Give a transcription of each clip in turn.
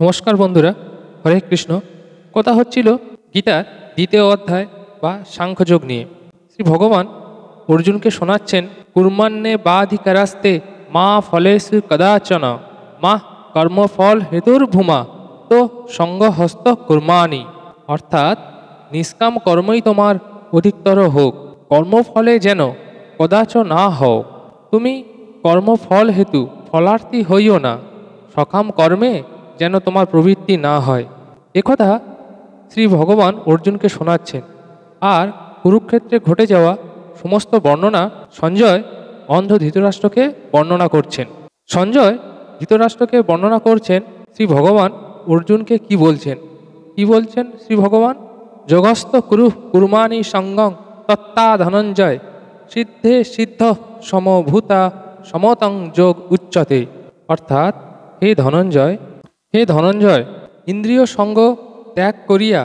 নমস্কার বন্ধুরা, হরে কৃষ্ণ। কথা হচ্ছিল গীতার দ্বিতীয় অধ্যায় বা সাংখ্যযোগ নিয়ে। শ্রী ভগবান অর্জুনকে শোনাচ্ছেন, কুর্মান্নে বাধিকারাস্তে মা ফলেষু কদাচন মা কর্মফল হেতুর্ভূমা তো সঙ্গহস্ত কুর্মানি। অর্থাৎ নিষ্কাম কর্মই তোমার অধিকতর হোক, কর্মফলে যেন কদাচ না হও। তুমি কর্মফল হেতু ফলার্থী হইও না, সকাম কর্মে যেন তোমার প্রবৃত্তি না হয়। একথা শ্রী ভগবান অর্জুনকে শোনাচ্ছেন। আর কুরুক্ষেত্রে ঘটে যাওয়া সমস্ত বর্ণনা সঞ্জয় অন্ধ ধৃতরাষ্ট্রকে বর্ণনা করছেন। সঞ্জয় ধৃতরাষ্ট্রকে বর্ণনা করছেন শ্রী ভগবান অর্জুনকে কি বলছেন। শ্রী ভগবান, যোগস্থ কুরু কুর্মাণি সঙ্গং তত্তা ধনঞ্জয় সিদ্ধে সিদ্ধ সমভূতা সমতং যোগ উচ্চতে। অর্থাৎ হে ধনঞ্জয়, ইন্দ্রিয় সঙ্গ ত্যাগ করিয়া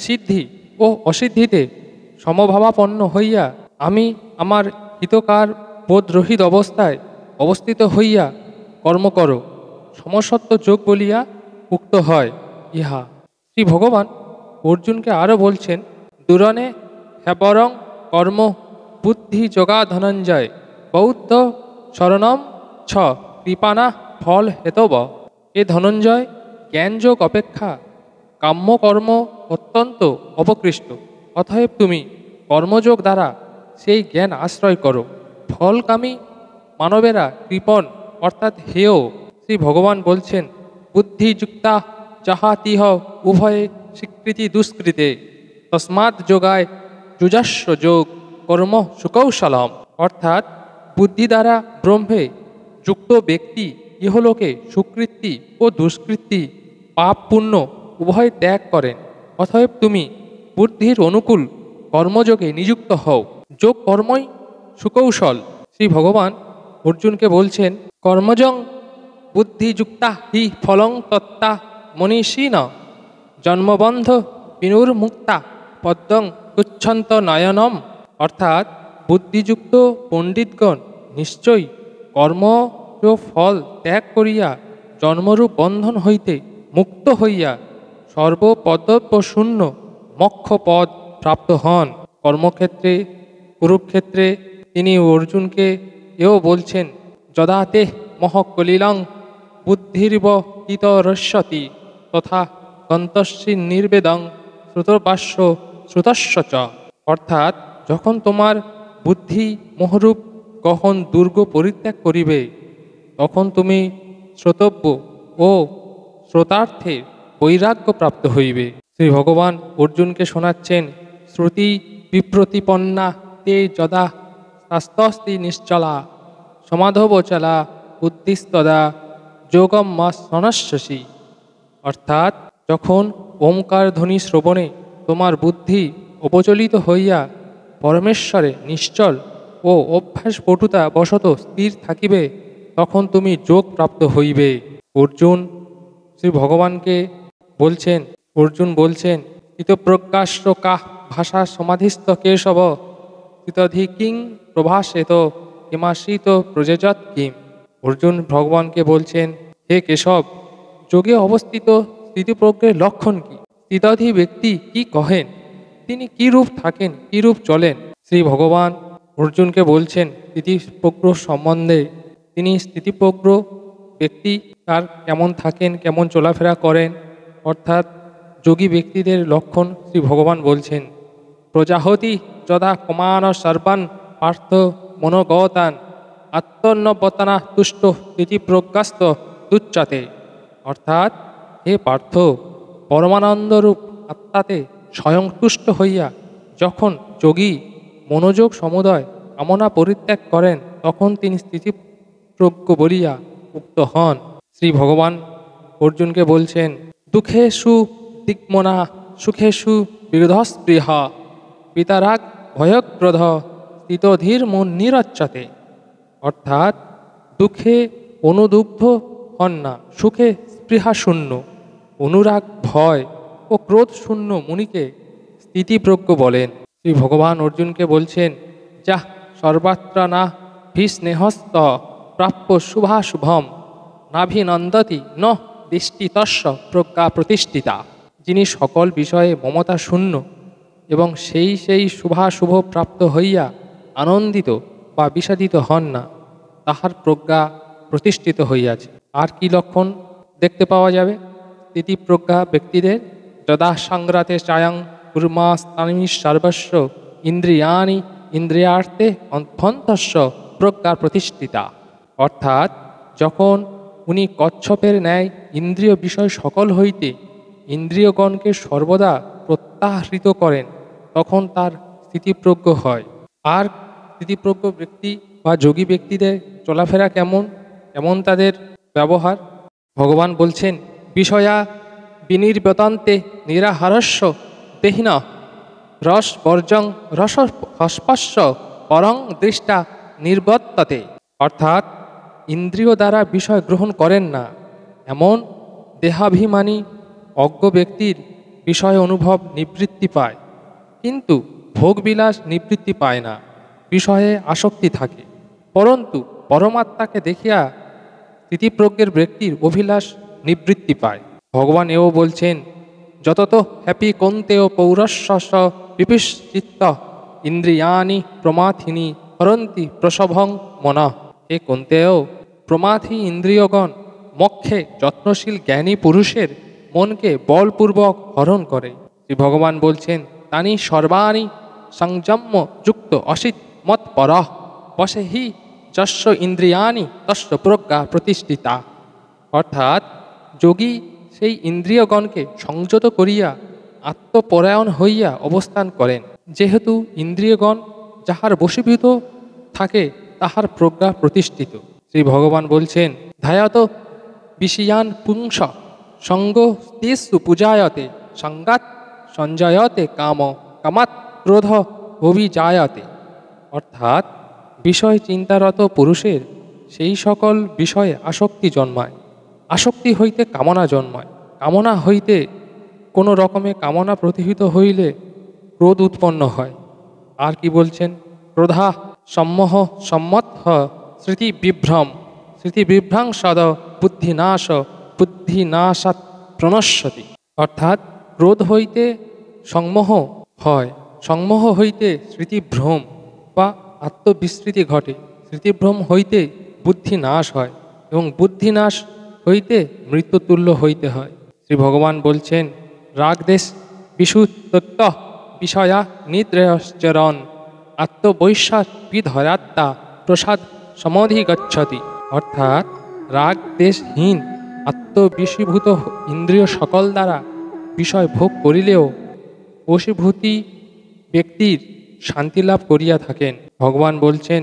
সিদ্ধি ও অসিদ্ধিতে সমভাবাপন্ন হইয়া আমি আমার হিতকার বোধরহিত অবস্থায় অবস্থিত হইয়া কর্ম করো, সমসত্ব যোগ বলিয়া উক্ত হয় ইহা। শ্রী ভগবান অর্জুনকে আরও বলছেন, দুরনে হ্যাবরং কর্ম বুদ্ধি যোগা ধনঞ্জয় বৌদ্ধ শরণম ছ কৃপানা ফল হেতব। এ ধনঞ্জয়, জ্ঞানযোগ অপেক্ষা কাম্যকর্ম অত্যন্ত অপকৃষ্ট। অতএব তুমি কর্মযোগ দ্বারা সেই জ্ঞান আশ্রয় করো। ফলকামী মানবেরা কৃপণ অর্থাৎ হেয়। শ্রী ভগবান বলছেন, বুদ্ধিযুক্তা যাহা তিহ উভয়ে স্বীকৃতি দুষ্কৃতে তস্মাৎ যোগায় যুজাস্ব যোগ কর্ম সুকৌশলম। অর্থাৎ বুদ্ধি দ্বারা ব্রহ্মে যুক্ত ব্যক্তি ইহলোকে সুকৃতি ও দুষ্কৃতি পাপ পুণ্য উভয় ত্যাগ করেন। অতএব তুমি বুদ্ধির অনুকূল কর্মযোগে নিযুক্ত হও। যোগ কর্মই সুকৌশল। শ্রী ভগবান অর্জুনকে বলছেন, কর্মজং বুদ্ধিযুক্তা হি ফলং তত্তা মনীষীন জন্মবন্ধ বিনুর্মুক্তা পদ্মং তুচ্ছন্ত নয়নম। অর্থাৎ বুদ্ধিযুক্ত পণ্ডিতগণ নিশ্চয়ই কর্ম ও ফল ত্যাগ করিয়া জন্মরূপ বন্ধন হইতে মুক্ত হইয়া সর্বপদব্য শূন্য মোক্ষ পদ প্রাপ্ত হন। কর্মক্ষেত্রে কুরুক্ষেত্রে তিনি অর্জুনকে এও বলছেন, যদাতে মহকলিলং বুদ্ধির্ব ইতরস্যতি তথা গন্তস্যি নির্বেদং শ্রুতবাস্য শ্রুতস্য চ। অর্থাৎ যখন তোমার বুদ্ধি মোহরূপ গহন দুর্গ পরিত্যাগ করিবে, তখন তুমি শ্রোতব্য ও শ্রোতার্থে বৈরাগ্য প্রাপ্ত হইবে। শ্রী ভগবান অর্জুনকে শোনাচ্ছেন, শ্রুতি বিপ্রতিপন্না তে যদা শাস্ত্রস্তি নিশ্চলা সমাধবচলা বুদ্ধিস্তদা যোগম মনস্যসি। অর্থাৎ যখন ওমকার ধ্বনি শ্রবণে তোমার বুদ্ধি অপচলিত হইয়া পরমেশ্বরে নিশ্চল ও অভ্যাস পটুতা বশত স্থির থাকিবে, তখন তুমি যোগ প্রাপ্ত হইবে। শ্রী ভগবানকে বলছেন, স্থিতপ্রজ্ঞাশ্র কাহ ভাষা সমাধিস্থ কেশব স্থিতধিকিং প্রভাসেত কিমাশ্রিত প্রযোজত কিম। অর্জুন ভগবানকে বলছেন, হে কেশব, যোগে অবস্থিত স্থিতিপ্রজ্ঞের লক্ষণ কি? স্থিতাধি ব্যক্তি কি কহেন? তিনি কি রূপ থাকেন, কি রূপ চলেন? শ্রী ভগবান অর্জুনকে বলছেন স্থিতিপ্রজ্ঞ সম্বন্ধে। তিনি স্থিতিপ্রজ্ঞ ব্যক্তি তার কেমন থাকেন, কেমন চলাফেরা করেন, অর্থাৎ যোগী ব্যক্তিদের লক্ষণ শ্রী ভগবান বলছেন। প্রজাহতি যদা কমান সর্বান পার্থ মনোগতান আত্মন্নবতনা তুষ্ট স্থিতিপ্রজ্ঞাস্ত তুচ্ছতে। অর্থাৎ হে পার্থ, পরমানন্দরূপ আত্মাতে স্বয়ং তুষ্ট হইয়া যখন যোগী মনোযোগ সমুদয় কামনা পরিত্যাগ করেন, তখন তিনি স্থিতিপ্রজ্ঞ বলিয়া উক্ত হন। শ্রী ভগবান অর্জুনকে বলছেন, দুঃখেষু দিগ্মনা সুখেষু বিরোধস্পৃহ পিতারাগ ভয়ক্রোধ স্থিতধীর মন নিরচ্ছতে। অর্থাৎ দুঃখে অনুদুগ্ধ হন না, সুখে স্পৃহা শূন্য, অনুরাগ ভয় ও ক্রোধ শূন্য মুনিকে স্থিতিপ্রজ্ঞ বলেন। শ্রী ভগবান অর্জুনকে বলছেন, যাহ সর্বাত্র না ভীস্নেহস্ত প্রাপ্য শুভাশুভম নাভিনন্দতি ন তদ্দৃষ্টিতস্য প্রজ্ঞা প্রতিষ্ঠিতা। যিনি সকল বিষয়ে মমতা শূন্য এবং সেই শুভাশুভ প্রাপ্ত হইয়া আনন্দিত বা বিষাদিত হন না, তাহার প্রজ্ঞা প্রতিষ্ঠিত হইয়াছে। আর কি লক্ষণ দেখতে পাওয়া যাবে? স্থিতিপ্রজ্ঞা ব্যক্তিদের যদা সংগ্রাতে চায়াং কুর্মাস্তানি সর্বস্ব ইন্দ্রিয়াণি ইন্দ্রিয়ার্থে অভ্যন্তস্য প্রজ্ঞা প্রতিষ্ঠিতা। অর্থাৎ যখন উনি কচ্ছপের ন্যায় ইন্দ্রিয় বিষয় সকল হইতে ইন্দ্রিয়গণকে সর্বদা প্রত্যাহৃত করেন, তখন তার স্থিতিপ্রজ্ঞ হয়। আর স্থিতিপ্রজ্ঞ ব্যক্তি বা যোগী ব্যক্তিদের চলাফেরা কেমন তাদের ব্যবহার? ভগবান বলছেন, বিষয়া বিনির্বতন্তে নিরাহারস্য দেহিন রস বর্জং রস হস্পস্য পরং দৃষ্টা নির্বর্ততে। অর্থাৎ ইন্দ্রিয় দ্বারা বিষয় গ্রহণ করেন না এমন দেহাভিমানী অজ্ঞ ব্যক্তির বিষয় অনুভব নিবৃত্তি পায়, কিন্তু ভোগবিলাস নিবৃত্তি পায় না, বিষয়ে আসক্তি থাকে। পরন্তু পরমাত্মাকে দেখিয়া স্থিতিপ্রজ্ঞের ব্যক্তির অভিলাষ নিবৃত্তি পায়। ভগবান এও বলছেন, যতত হ্যাপি কন্তেয় পৌরস্য বিপিশ্চিত্ত ইন্দ্রিয়ানি প্রমাথিনী হরন্তি প্রসভং মনঃ। হে কন্তেয়, প্রমাথী ইন্দ্রিয়গণ মক্ষে যত্নশীল জ্ঞানী পুরুষের মনকে বলপূর্বক হরণ করে। শ্রী ভগবান বলছেন, তানি সর্বাণি সংযম্য যুক্ত অসিত মত পরঃ বসে হি যস্য ইন্দ্রিয়ানি তস্য প্রজ্ঞা প্রতিষ্ঠিতা। অর্থাৎ যোগী সেই ইন্দ্রিয়গণকে সংযত করিয়া আত্মপরায়ণ হইয়া অবস্থান করেন। যেহেতু ইন্দ্রিয়গণ যাহার বশীভূত থাকে তাহার প্রজ্ঞা প্রতিষ্ঠিত। শ্রী ভগবান বলছেন, ধ্যায়ত বিষয়ান পুংস সঙ্গ স্তেষু পূজায়তে সঙ্গাত সঞ্জয়তে কাম কামাত ক্রোধ অভিজায়তে। অর্থাৎ বিষয় চিন্তারত পুরুষের সেই সকল বিষয়ে আসক্তি জন্মায়, আসক্তি হইতে কামনা জন্মায়, কামনা হইতে কোনো রকমে কামনা প্রতিহিত হইলে ক্রোধ উৎপন্ন হয়। আর কি বলছেন? ক্রোধা সম্মোহ সম্মত স্মৃতিবিভ্রম স্মৃতিবিভ্রাংসদ বুদ্ধিনাশাৎ প্রণশ্যতি। অর্থাৎ ক্রোধ হইতে সংমোহ হয়, সংমোহ হইতে স্মৃতিভ্রম বা আত্মবিস্মৃতি ঘটে, স্মৃতিভ্রম হইতে বুদ্ধি নাশ হয় এবং বুদ্ধিনাশ হইতে মৃত্যুতুল্য হইতে হয়। শ্রী ভগবান বলছেন, রাগদেশ বিশুতত্ব বিষয়া নিদ্রয়শ্চরণ আত্মবৈশ্বাস বিধরাত্মা প্রসাদ সমধিগচ্ছতি। অর্থাৎ রাগ দেশহীন আত্মবিষীভূত ইন্দ্রিয় সকল দ্বারা বিষয় ভোগ করিলেও বশীভূতি ব্যক্তির শান্তি লাভ করিয়া থাকেন। ভগবান বলছেন,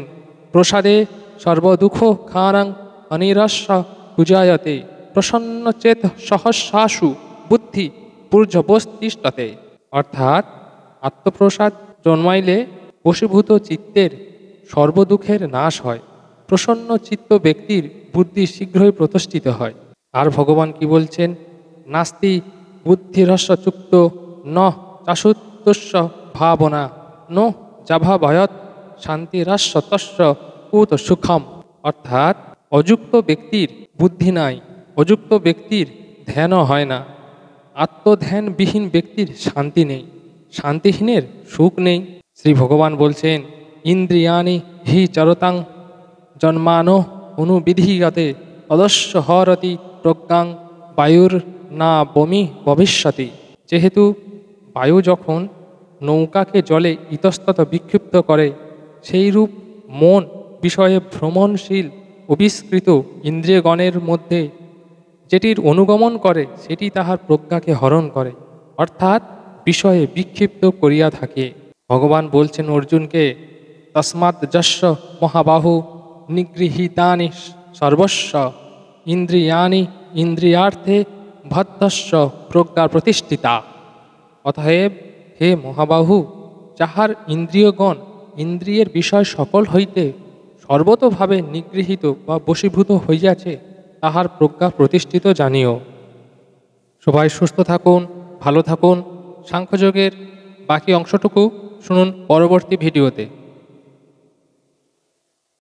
প্রসাদে সর্বদুঃখ খানাং অনিরস্য পূজায়তে প্রসন্নচেত সহস্রাশু বুদ্ধি পূর্যবস্তিষ্ঠতে। অর্থাৎ আত্মপ্রসাদ জন্মাইলে বশীভূত চিত্তের সর্বদুঃখের নাশ হয়, প্রসন্ন চিত্ত ব্যক্তির বুদ্ধি শীঘ্রই প্রতিষ্ঠিত হয়। আর ভগবান কি বলছেন? নাস্তি বুদ্ধিরস্যচুক্ত ন চাশুতস্য ভাবনা নো জাভাভয়ত শান্তিরস্য তস্য কুত সুখম। অর্থাৎ অযুক্ত ব্যক্তির বুদ্ধি নাই, অযুক্ত ব্যক্তির ধ্যানও হয় না, আত্মধ্যানবিহীন ব্যক্তির শান্তি নেই, শান্তিহীনের সুখ নেই। শ্রী ভগবান বলছেন, ইন্দ্রিয়াণি হি চরতাং জন্মানো অনুবিধিগতে অদস্য হরতি প্রজ্ঞাং বায়ুর না বমি ভবিষ্যতি। যেহেতু বায়ু যখন নৌকাকে জলে ইতস্তত বিক্ষিপ্ত করে, সেইরূপ মন বিষয়ে ভ্রমণশীল অবিষ্কৃত ইন্দ্রিয়গণের মধ্যে যেটির অনুগমন করে সেটি তাহার প্রজ্ঞাকে হরণ করে, অর্থাৎ বিষয়ে বিক্ষিপ্ত করিয়া থাকে। ভগবান বলছেন অর্জুনকে, তস্মাৎ যস্য মহাবাহু নিগৃহীতানি সর্বস্ব ইন্দ্রিয়াণি ইন্দ্রিয়ার্থে বদ্ধস্য প্রজ্ঞা প্রতিষ্ঠিতা। অতএব হে মহাবাহু, যাহার ইন্দ্রিয়গণ ইন্দ্রিয়ের বিষয় সকল হইতে সর্বতোভাবে নিগৃহীত বা বশীভূত হইয়াছে, তাহার প্রজ্ঞা প্রতিষ্ঠিত জানিও। সবাই সুস্থ থাকুন, ভালো থাকুন। সাংখ্যযোগের বাকি অংশটুকু শুনুন পরবর্তী ভিডিওতে।